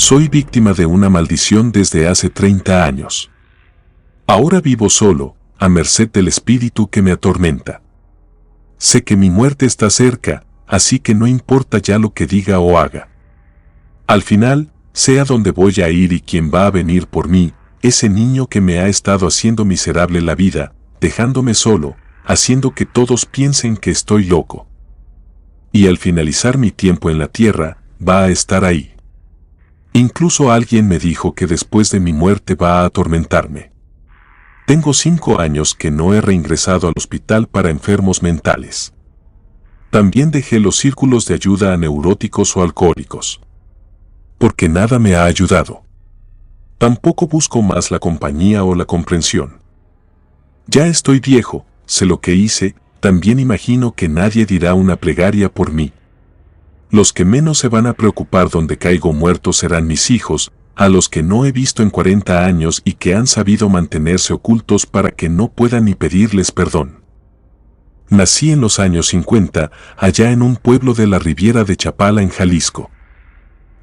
Soy víctima de una maldición desde hace 30 años. Ahora vivo solo, a merced del espíritu que me atormenta. Sé que mi muerte está cerca, así que no importa ya lo que diga o haga. Al final, sé a dónde voy a ir y quién va a venir por mí, ese niño que me ha estado haciendo miserable la vida, dejándome solo, haciendo que todos piensen que estoy loco. Y al finalizar mi tiempo en la tierra, va a estar ahí. Incluso alguien me dijo que después de mi muerte va a atormentarme. Tengo 5 años que no he reingresado al hospital para enfermos mentales. También dejé los círculos de ayuda a neuróticos o alcohólicos. Porque nada me ha ayudado. Tampoco busco más la compañía o la comprensión. Ya estoy viejo, sé lo que hice, también imagino que nadie dirá una plegaria por mí. Los que menos se van a preocupar donde caigo muerto serán mis hijos, a los que no he visto en 40 años y que han sabido mantenerse ocultos para que no puedan ni pedirles perdón. Nací en los años 50, allá en un pueblo de la Riviera de Chapala en Jalisco.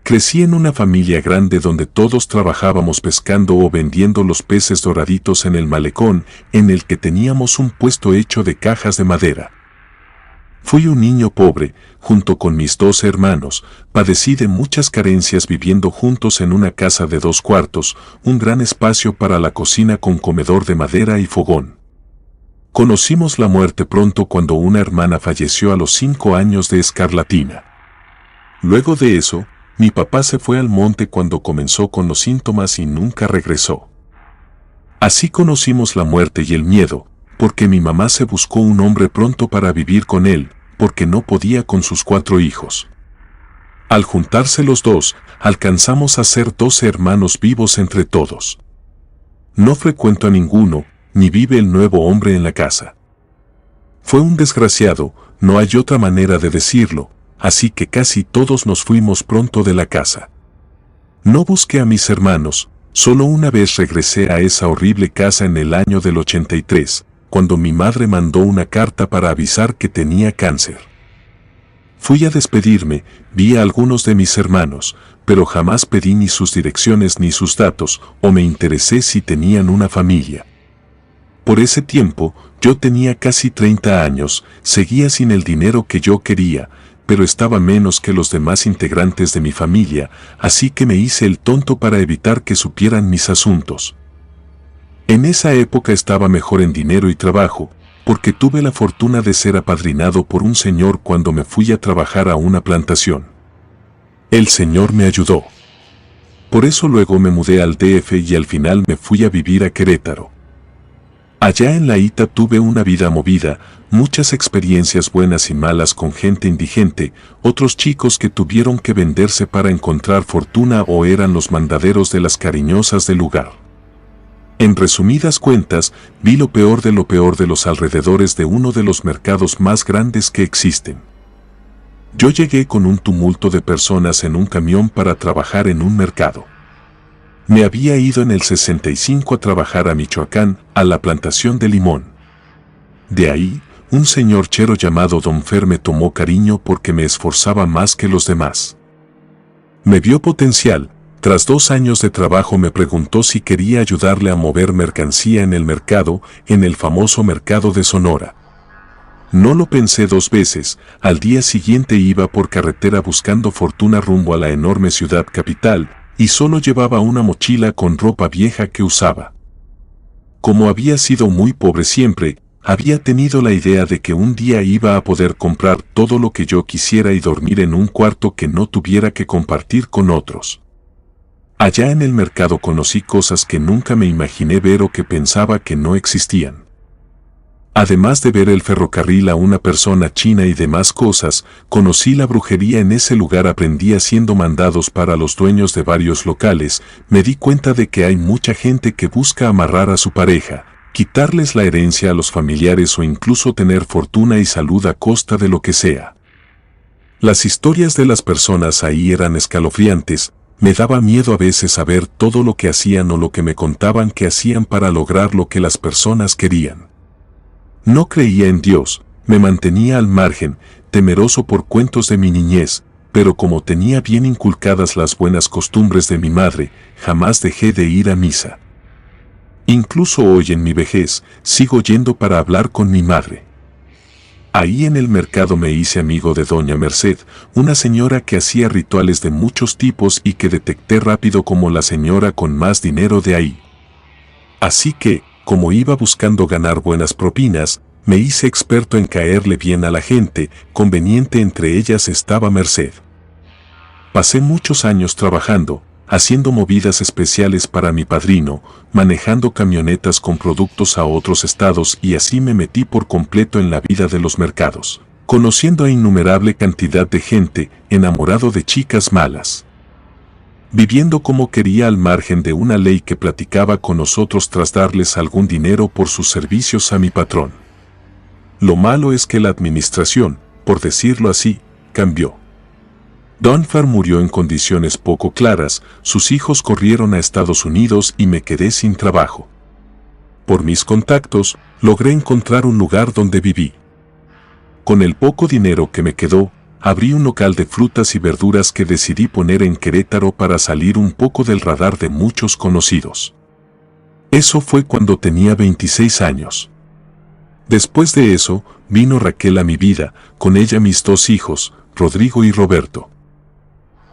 Crecí en una familia grande donde todos trabajábamos pescando o vendiendo los peces doraditos en el malecón, en el que teníamos un puesto hecho de cajas de madera. Fui un niño pobre, junto con mis 2 hermanos, padecí de muchas carencias viviendo juntos en una casa de 2 cuartos, un gran espacio para la cocina con comedor de madera y fogón. Conocimos la muerte pronto cuando una hermana falleció a los 5 años de escarlatina. Luego de eso, mi papá se fue al monte cuando comenzó con los síntomas y nunca regresó. Así conocimos la muerte y el miedo, porque mi mamá se buscó un hombre pronto para vivir con él, porque no podía con sus 4 hijos. Al juntarse los 2, alcanzamos a ser 12 hermanos vivos entre todos. No frecuento a ninguno, ni vive el nuevo hombre en la casa. Fue un desgraciado, no hay otra manera de decirlo, así que casi todos nos fuimos pronto de la casa. No busqué a mis hermanos, solo una vez regresé a esa horrible casa en el año del 83, cuando mi madre mandó una carta para avisar que tenía cáncer. Fui a despedirme, vi a algunos de mis hermanos, pero jamás pedí ni sus direcciones ni sus datos, o me interesé si tenían una familia. Por ese tiempo, yo tenía casi 30 años, seguía sin el dinero que yo quería, pero estaba menos que los demás integrantes de mi familia, así que me hice el tonto para evitar que supieran mis asuntos. En esa época estaba mejor en dinero y trabajo, porque tuve la fortuna de ser apadrinado por un señor cuando me fui a trabajar a una plantación. El señor me ayudó. Por eso luego me mudé al DF y al final me fui a vivir a Querétaro. Allá en la ITA tuve una vida movida, muchas experiencias buenas y malas con gente indigente, otros chicos que tuvieron que venderse para encontrar fortuna o eran los mandaderos de las cariñosas del lugar. En resumidas cuentas, vi lo peor de los alrededores de uno de los mercados más grandes que existen. Yo llegué con un tumulto de personas en un camión para trabajar en un mercado. Me había ido en el 65 a trabajar a Michoacán, a la plantación de limón. De ahí, un señor chero llamado Don Fer me tomó cariño porque me esforzaba más que los demás. Me vio potencial. Tras 2 años de trabajo me preguntó si quería ayudarle a mover mercancía en el mercado, en el famoso mercado de Sonora. No lo pensé 2 veces, al día siguiente iba por carretera buscando fortuna rumbo a la enorme ciudad capital, y solo llevaba una mochila con ropa vieja que usaba. Como había sido muy pobre siempre, había tenido la idea de que un día iba a poder comprar todo lo que yo quisiera y dormir en un cuarto que no tuviera que compartir con otros. Allá en el mercado conocí cosas que nunca me imaginé ver o que pensaba que no existían. Además de ver el ferrocarril a una persona china y demás cosas, conocí la brujería en ese lugar, aprendí haciendo mandados para los dueños de varios locales, me di cuenta de que hay mucha gente que busca amarrar a su pareja, quitarles la herencia a los familiares o incluso tener fortuna y salud a costa de lo que sea. Las historias de las personas ahí eran escalofriantes. Me daba miedo a veces saber todo lo que hacían o lo que me contaban que hacían para lograr lo que las personas querían. No creía en Dios, me mantenía al margen, temeroso por cuentos de mi niñez, pero como tenía bien inculcadas las buenas costumbres de mi madre, jamás dejé de ir a misa. Incluso hoy en mi vejez, sigo yendo para hablar con mi madre. Ahí en el mercado me hice amigo de doña Merced, una señora que hacía rituales de muchos tipos y que detecté rápido como la señora con más dinero de ahí. Así que, como iba buscando ganar buenas propinas, me hice experto en caerle bien a la gente, conveniente entre ellas estaba Merced. Pasé muchos años trabajando, haciendo movidas especiales para mi padrino, manejando camionetas con productos a otros estados y así me metí por completo en la vida de los mercados, conociendo a innumerable cantidad de gente, enamorado de chicas malas. Viviendo como quería al margen de una ley que platicaba con nosotros tras darles algún dinero por sus servicios a mi patrón. Lo malo es que la administración, por decirlo así, cambió. Donfar murió en condiciones poco claras, sus hijos corrieron a Estados Unidos y me quedé sin trabajo. Por mis contactos, logré encontrar un lugar donde viví. Con el poco dinero que me quedó, abrí un local de frutas y verduras que decidí poner en Querétaro para salir un poco del radar de muchos conocidos. Eso fue cuando tenía 26 años. Después de eso, vino Raquel a mi vida, con ella mis 2 hijos, Rodrigo y Roberto.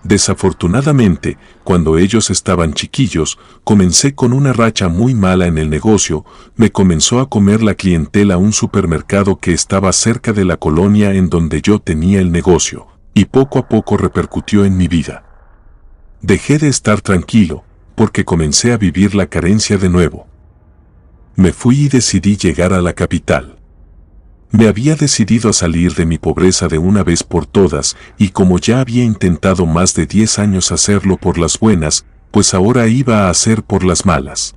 Desafortunadamente, cuando ellos estaban chiquillos, comencé con una racha muy mala en el negocio, me comenzó a comer la clientela un supermercado que estaba cerca de la colonia en donde yo tenía el negocio, y poco a poco repercutió en mi vida. Dejé de estar tranquilo, porque comencé a vivir la carencia de nuevo. Me fui y decidí llegar a la capital. Me había decidido a salir de mi pobreza de una vez por todas, y como ya había intentado más de 10 años hacerlo por las buenas, pues ahora iba a hacer por las malas.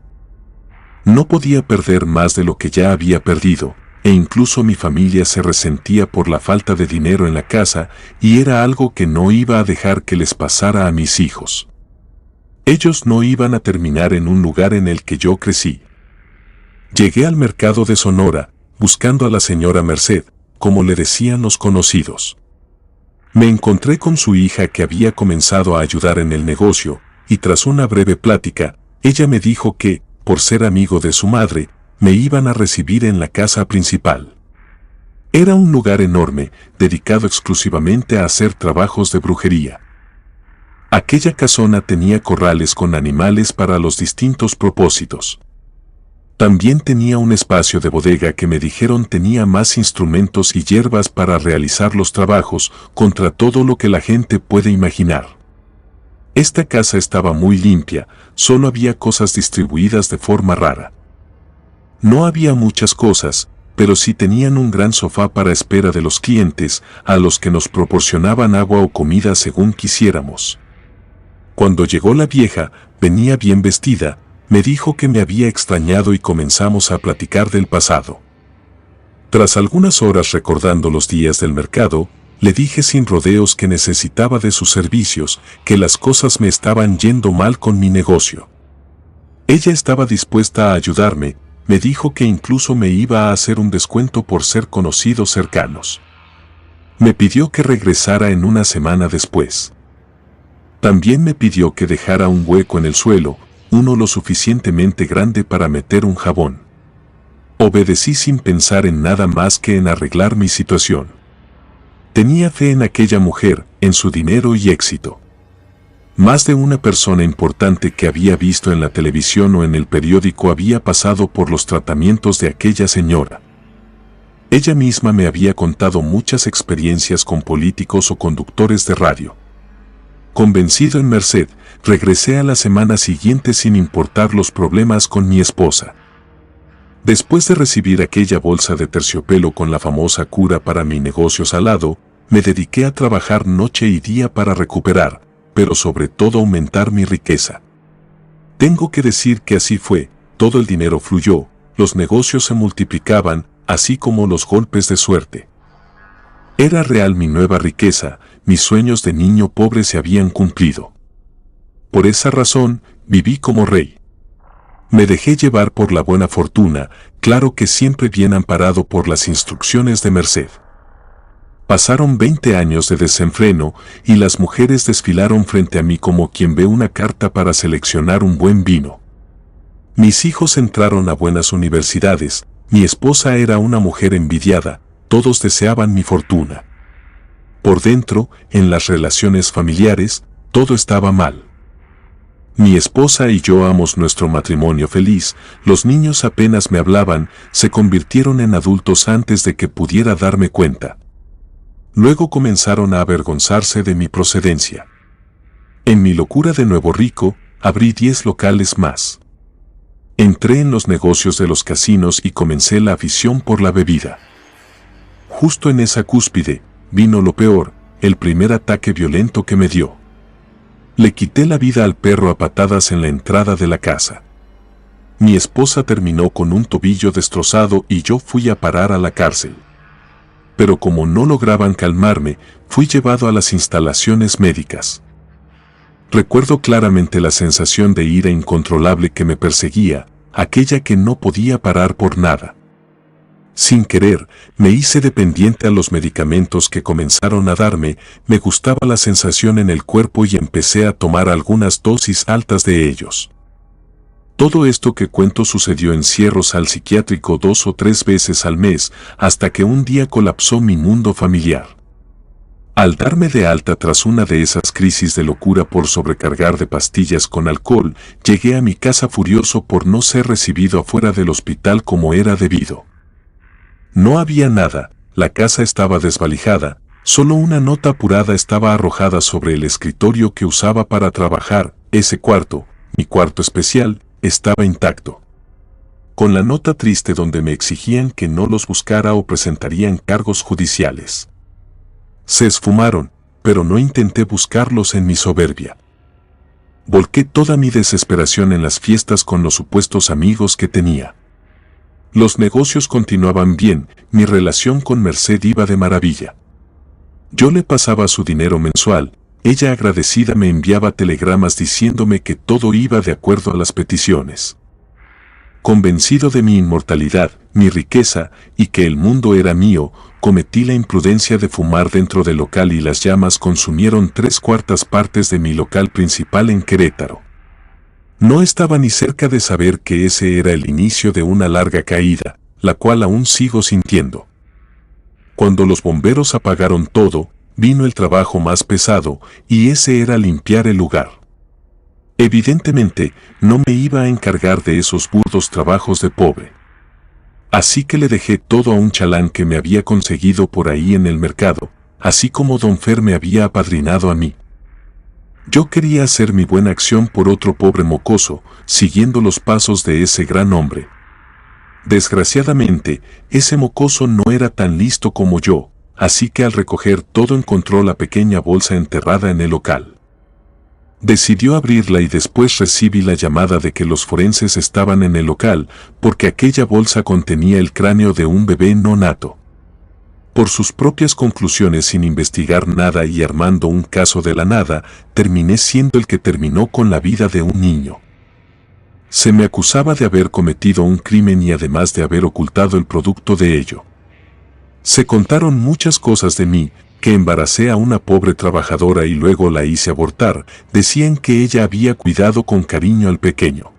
No podía perder más de lo que ya había perdido, e incluso mi familia se resentía por la falta de dinero en la casa, y era algo que no iba a dejar que les pasara a mis hijos. Ellos no iban a terminar en un lugar en el que yo crecí. Llegué al mercado de Sonora, buscando a la señora Merced, como le decían los conocidos. Me encontré con su hija que había comenzado a ayudar en el negocio, y tras una breve plática, ella me dijo que, por ser amigo de su madre, me iban a recibir en la casa principal. Era un lugar enorme, dedicado exclusivamente a hacer trabajos de brujería. Aquella casona tenía corrales con animales para los distintos propósitos. También tenía un espacio de bodega que me dijeron tenía más instrumentos y hierbas para realizar los trabajos contra todo lo que la gente puede imaginar. Esta casa estaba muy limpia, solo había cosas distribuidas de forma rara. No había muchas cosas, pero sí tenían un gran sofá para espera de los clientes, a los que nos proporcionaban agua o comida según quisiéramos. Cuando llegó la vieja, venía bien vestida, me dijo que me había extrañado y comenzamos a platicar del pasado. Tras algunas horas recordando los días del mercado, le dije sin rodeos que necesitaba de sus servicios, que las cosas me estaban yendo mal con mi negocio. Ella estaba dispuesta a ayudarme, me dijo que incluso me iba a hacer un descuento por ser conocidos cercanos. Me pidió que regresara en una semana después. También me pidió que dejara un hueco en el suelo, uno lo suficientemente grande para meter un jabón. Obedecí sin pensar en nada más que en arreglar mi situación. Tenía fe en aquella mujer, en su dinero y éxito. Más de una persona importante que había visto en la televisión o en el periódico había pasado por los tratamientos de aquella señora. Ella misma me había contado muchas experiencias con políticos o conductores de radio. Convencido en Merced, regresé a la semana siguiente sin importar los problemas con mi esposa. Después de recibir aquella bolsa de terciopelo con la famosa cura para mi negocio salado, me dediqué a trabajar noche y día para recuperar, pero sobre todo aumentar mi riqueza. Tengo que decir que así fue, todo el dinero fluyó, los negocios se multiplicaban, así como los golpes de suerte. Era real mi nueva riqueza, mis sueños de niño pobre se habían cumplido. Por esa razón, viví como rey. Me dejé llevar por la buena fortuna, claro que siempre bien amparado por las instrucciones de Merced. Pasaron 20 años de desenfreno y las mujeres desfilaron frente a mí como quien ve una carta para seleccionar un buen vino. Mis hijos entraron a buenas universidades, mi esposa era una mujer envidiada, todos deseaban mi fortuna. Por dentro, en las relaciones familiares, todo estaba mal. Mi esposa y yo amamos nuestro matrimonio feliz, los niños apenas me hablaban, se convirtieron en adultos antes de que pudiera darme cuenta. Luego comenzaron a avergonzarse de mi procedencia. En mi locura de nuevo rico, abrí 10 locales más. Entré en los negocios de los casinos y comencé la afición por la bebida. Justo en esa cúspide, vino lo peor, el primer ataque violento que me dio. Le quité la vida al perro a patadas en la entrada de la casa. Mi esposa terminó con un tobillo destrozado y yo fui a parar a la cárcel. Pero como no lograban calmarme, fui llevado a las instalaciones médicas. Recuerdo claramente la sensación de ira incontrolable que me perseguía, aquella que no podía parar por nada. Sin querer, me hice dependiente a los medicamentos que comenzaron a darme, me gustaba la sensación en el cuerpo y empecé a tomar algunas dosis altas de ellos. Todo esto que cuento sucedió en encierros al psiquiátrico 2 o 3 veces al mes, hasta que un día colapsó mi mundo familiar. Al darme de alta tras una de esas crisis de locura por sobrecargar de pastillas con alcohol, llegué a mi casa furioso por no ser recibido afuera del hospital como era debido. No había nada, la casa estaba desvalijada, solo una nota apurada estaba arrojada sobre el escritorio que usaba para trabajar, ese cuarto, mi cuarto especial, estaba intacto. Con la nota triste donde me exigían que no los buscara o presentarían cargos judiciales. Se esfumaron, pero no intenté buscarlos en mi soberbia. Volqué toda mi desesperación en las fiestas con los supuestos amigos que tenía. Los negocios continuaban bien, mi relación con Merced iba de maravilla. Yo le pasaba su dinero mensual, ella agradecida me enviaba telegramas diciéndome que todo iba de acuerdo a las peticiones. Convencido de mi inmortalidad, mi riqueza y que el mundo era mío, cometí la imprudencia de fumar dentro del local y las llamas consumieron 3/4 partes de mi local principal en Querétaro. No estaba ni cerca de saber que ese era el inicio de una larga caída, la cual aún sigo sintiendo. Cuando los bomberos apagaron todo, vino el trabajo más pesado, y ese era limpiar el lugar. Evidentemente, no me iba a encargar de esos burdos trabajos de pobre. Así que le dejé todo a un chalán que me había conseguido por ahí en el mercado, así como don Fer me había apadrinado a mí. Yo quería hacer mi buena acción por otro pobre mocoso, siguiendo los pasos de ese gran hombre. Desgraciadamente, ese mocoso no era tan listo como yo, así que al recoger todo encontró la pequeña bolsa enterrada en el local. Decidió abrirla y después recibí la llamada de que los forenses estaban en el local, porque aquella bolsa contenía el cráneo de un bebé no nato. Por sus propias conclusiones sin investigar nada y armando un caso de la nada, terminé siendo el que terminó con la vida de un niño. Se me acusaba de haber cometido un crimen y además de haber ocultado el producto de ello. Se contaron muchas cosas de mí, que embaracé a una pobre trabajadora y luego la hice abortar, decían que ella había cuidado con cariño al pequeño.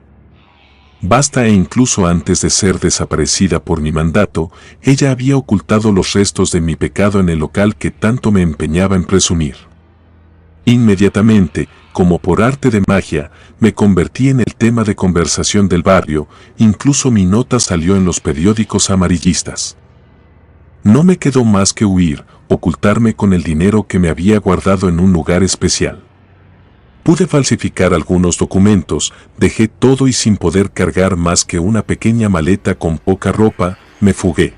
Basta e incluso antes de ser desaparecida por mi mandato, ella había ocultado los restos de mi pecado en el local que tanto me empeñaba en presumir. Inmediatamente, como por arte de magia, me convertí en el tema de conversación del barrio, incluso mi nota salió en los periódicos amarillistas. No me quedó más que huir, ocultarme con el dinero que me había guardado en un lugar especial. Pude falsificar algunos documentos, dejé todo y sin poder cargar más que una pequeña maleta con poca ropa, me fugué.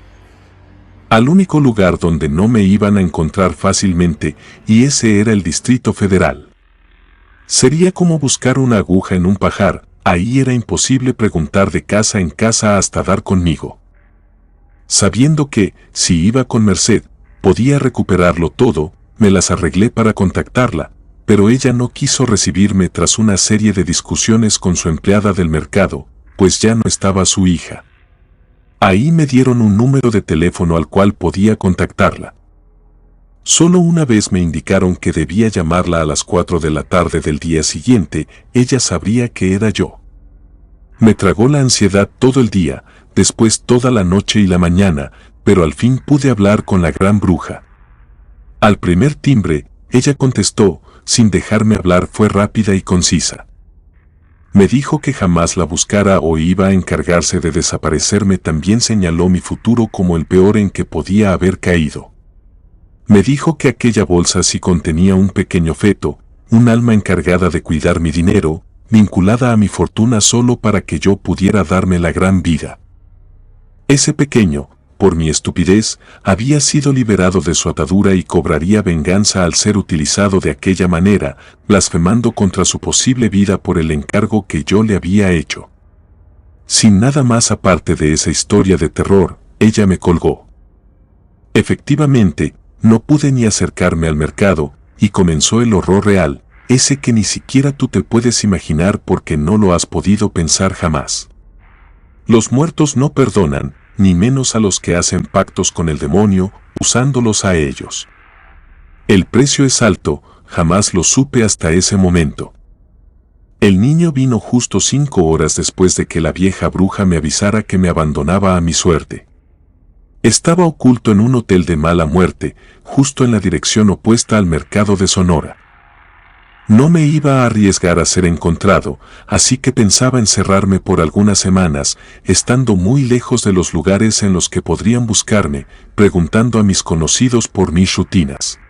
Al único lugar donde no me iban a encontrar fácilmente, y ese era el Distrito Federal. Sería como buscar una aguja en un pajar, ahí era imposible preguntar de casa en casa hasta dar conmigo. Sabiendo que, si iba con Merced, podía recuperarlo todo, me las arreglé para contactarla, pero ella no quiso recibirme tras una serie de discusiones con su empleada del mercado, pues ya no estaba su hija. Ahí me dieron un número de teléfono al cual podía contactarla. Solo una vez me indicaron que debía llamarla a las 4 de la tarde del día siguiente, ella sabría que era yo. Me tragó la ansiedad todo el día, después toda la noche y la mañana, pero al fin pude hablar con la gran bruja. Al primer timbre, ella contestó, sin dejarme hablar, fue rápida y concisa. Me dijo que jamás la buscara o iba a encargarse de desaparecerme. También señaló mi futuro como el peor en que podía haber caído. Me dijo que aquella bolsa sí contenía un pequeño feto, un alma encargada de cuidar mi dinero, vinculada a mi fortuna solo para que yo pudiera darme la gran vida. Ese pequeño, por mi estupidez, había sido liberado de su atadura y cobraría venganza al ser utilizado de aquella manera, blasfemando contra su posible vida por el encargo que yo le había hecho. Sin nada más aparte de esa historia de terror, ella me colgó. Efectivamente, no pude ni acercarme al mercado, y comenzó el horror real, ese que ni siquiera tú te puedes imaginar porque no lo has podido pensar jamás. Los muertos no perdonan, ni menos a los que hacen pactos con el demonio, usándolos a ellos. El precio es alto, jamás lo supe hasta ese momento. El niño vino justo 5 horas después de que la vieja bruja me avisara que me abandonaba a mi suerte. Estaba oculto en un hotel de mala muerte, justo en la dirección opuesta al mercado de Sonora. No me iba a arriesgar a ser encontrado, así que pensaba encerrarme por algunas semanas, estando muy lejos de los lugares en los que podrían buscarme, preguntando a mis conocidos por mis rutinas.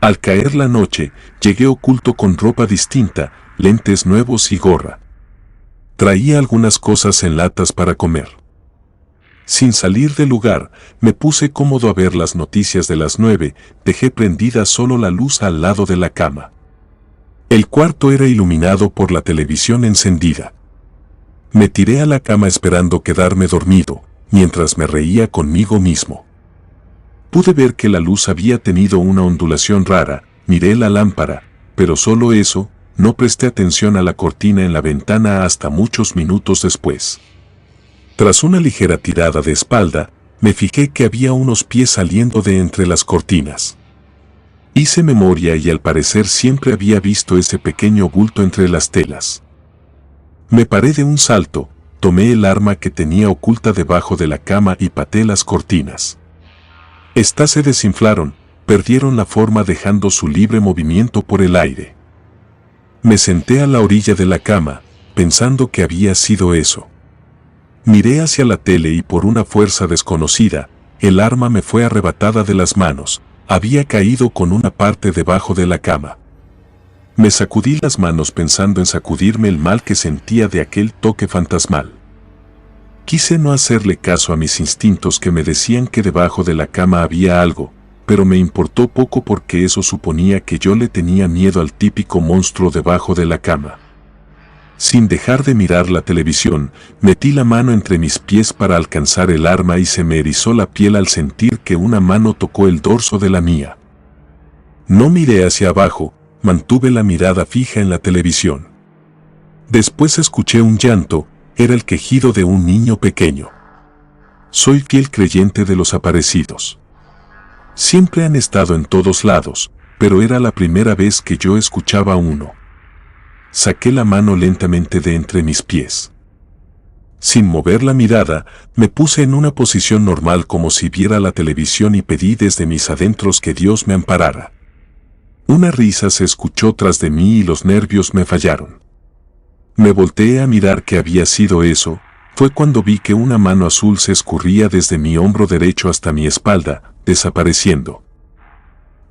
Al caer la noche, llegué oculto con ropa distinta, lentes nuevos y gorra. Traía algunas cosas en latas para comer. Sin salir del lugar, me puse cómodo a ver las noticias de las 9, dejé prendida solo la luz al lado de la cama. El cuarto era iluminado por la televisión encendida. Me tiré a la cama esperando quedarme dormido, mientras me reía conmigo mismo. Pude ver que la luz había tenido una ondulación rara, miré la lámpara, pero solo eso, no presté atención a la cortina en la ventana hasta muchos minutos después. Tras una ligera tirada de espalda, me fijé que había unos pies saliendo de entre las cortinas. Hice memoria y al parecer siempre había visto ese pequeño bulto entre las telas. Me paré de un salto, tomé el arma que tenía oculta debajo de la cama y pateé las cortinas. Estas se desinflaron, perdieron la forma dejando su libre movimiento por el aire. Me senté a la orilla de la cama, pensando que había sido eso. Miré hacia la tele y por una fuerza desconocida, el arma me fue arrebatada de las manos, había caído con una parte debajo de la cama. Me sacudí las manos pensando en sacudirme el mal que sentía de aquel toque fantasmal. Quise no hacerle caso a mis instintos que me decían que debajo de la cama había algo, pero me importó poco porque eso suponía que yo le tenía miedo al típico monstruo debajo de la cama. Sin dejar de mirar la televisión, metí la mano entre mis pies para alcanzar el arma y se me erizó la piel al sentir que una mano tocó el dorso de la mía. No miré hacia abajo, mantuve la mirada fija en la televisión. Después escuché un llanto, era el quejido de un niño pequeño. Soy fiel creyente de los aparecidos. Siempre han estado en todos lados, pero era la primera vez que yo escuchaba uno. Saqué la mano lentamente de entre mis pies. Sin mover la mirada, me puse en una posición normal como si viera la televisión y pedí desde mis adentros que Dios me amparara. Una risa se escuchó tras de mí y los nervios me fallaron. Me volteé a mirar qué había sido eso, fue cuando vi que una mano azul se escurría desde mi hombro derecho hasta mi espalda, desapareciendo.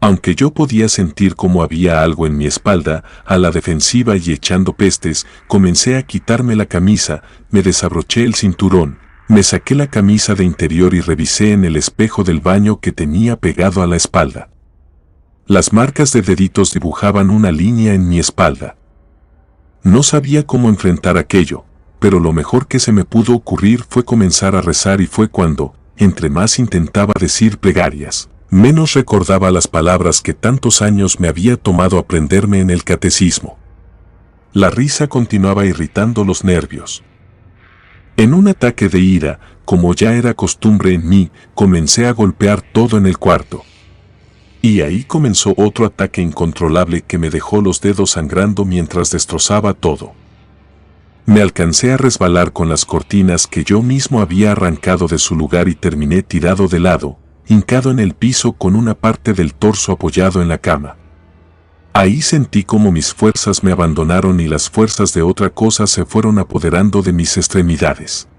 Aunque yo podía sentir como había algo en mi espalda, a la defensiva y echando pestes, comencé a quitarme la camisa, me desabroché el cinturón, me saqué la camisa de interior y revisé en el espejo del baño que tenía pegado a la espalda. Las marcas de deditos dibujaban una línea en mi espalda. No sabía cómo enfrentar aquello, pero lo mejor que se me pudo ocurrir fue comenzar a rezar y fue cuando, entre más intentaba decir plegarias, menos recordaba las palabras que tantos años me había tomado aprenderme en el catecismo. La risa continuaba irritando los nervios. En un ataque de ira, como ya era costumbre en mí, comencé a golpear todo en el cuarto. Y ahí comenzó otro ataque incontrolable que me dejó los dedos sangrando mientras destrozaba todo. Me alcancé a resbalar con las cortinas que yo mismo había arrancado de su lugar y terminé tirado de lado, hincado en el piso con una parte del torso apoyado en la cama. Ahí sentí como mis fuerzas me abandonaron y las fuerzas de otra cosa se fueron apoderando de mis extremidades.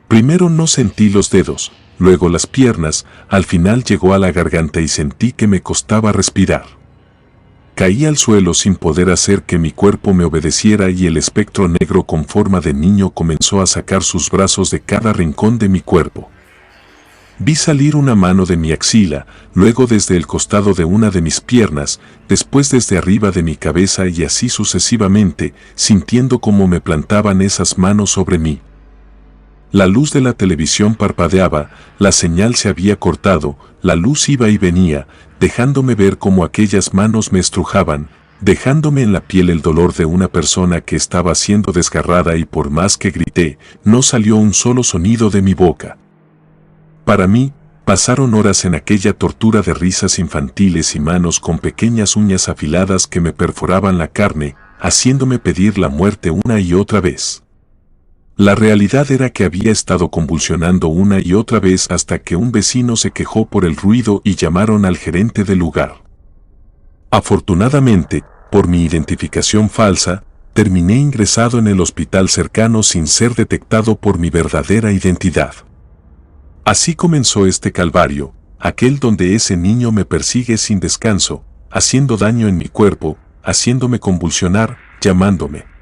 Primero no sentí los dedos, luego las piernas, al final llegó a la garganta y sentí que me costaba respirar. Caí al suelo sin poder hacer que mi cuerpo me obedeciera y el espectro negro con forma de niño comenzó a sacar sus brazos de cada rincón de mi cuerpo. Vi salir una mano de mi axila, luego desde el costado de una de mis piernas, después desde arriba de mi cabeza y así sucesivamente, sintiendo cómo me plantaban esas manos sobre mí. La luz de la televisión parpadeaba, la señal se había cortado, la luz iba y venía, dejándome ver cómo aquellas manos me estrujaban, dejándome en la piel el dolor de una persona que estaba siendo desgarrada y por más que grité, no salió un solo sonido de mi boca. Para mí, pasaron horas en aquella tortura de risas infantiles y manos con pequeñas uñas afiladas que me perforaban la carne, haciéndome pedir la muerte una y otra vez. La realidad era que había estado convulsionando una y otra vez hasta que un vecino se quejó por el ruido y llamaron al gerente del lugar. Afortunadamente, por mi identificación falsa, terminé ingresado en el hospital cercano sin ser detectado por mi verdadera identidad. Así comenzó este calvario, aquel donde ese niño me persigue sin descanso, haciendo daño en mi cuerpo, haciéndome convulsionar, llamándome.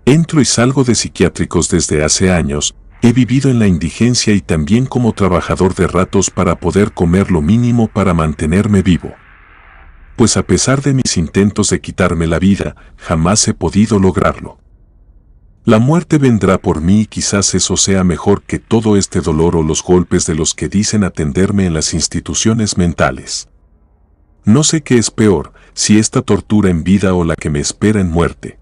Entro y salgo de psiquiátricos desde hace años, he vivido en la indigencia y también como trabajador de ratos para poder comer lo mínimo para mantenerme vivo. Pues a pesar de mis intentos de quitarme la vida, jamás he podido lograrlo. La muerte vendrá por mí y quizás eso sea mejor que todo este dolor o los golpes de los que dicen atenderme en las instituciones mentales. No sé qué es peor, si esta tortura en vida o la que me espera en muerte.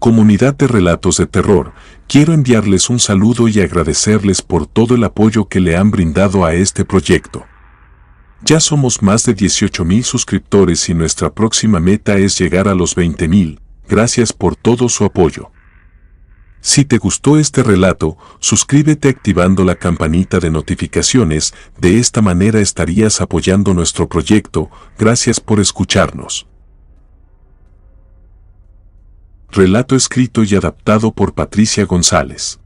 Comunidad de relatos de terror, quiero enviarles un saludo y agradecerles por todo el apoyo que le han brindado a este proyecto. Ya somos más de 18,000 suscriptores y nuestra próxima meta es llegar a los 20,000, gracias por todo su apoyo. Si te gustó este relato, suscríbete activando la campanita de notificaciones, de esta manera estarías apoyando nuestro proyecto, gracias por escucharnos. Relato escrito y adaptado por Patricia González.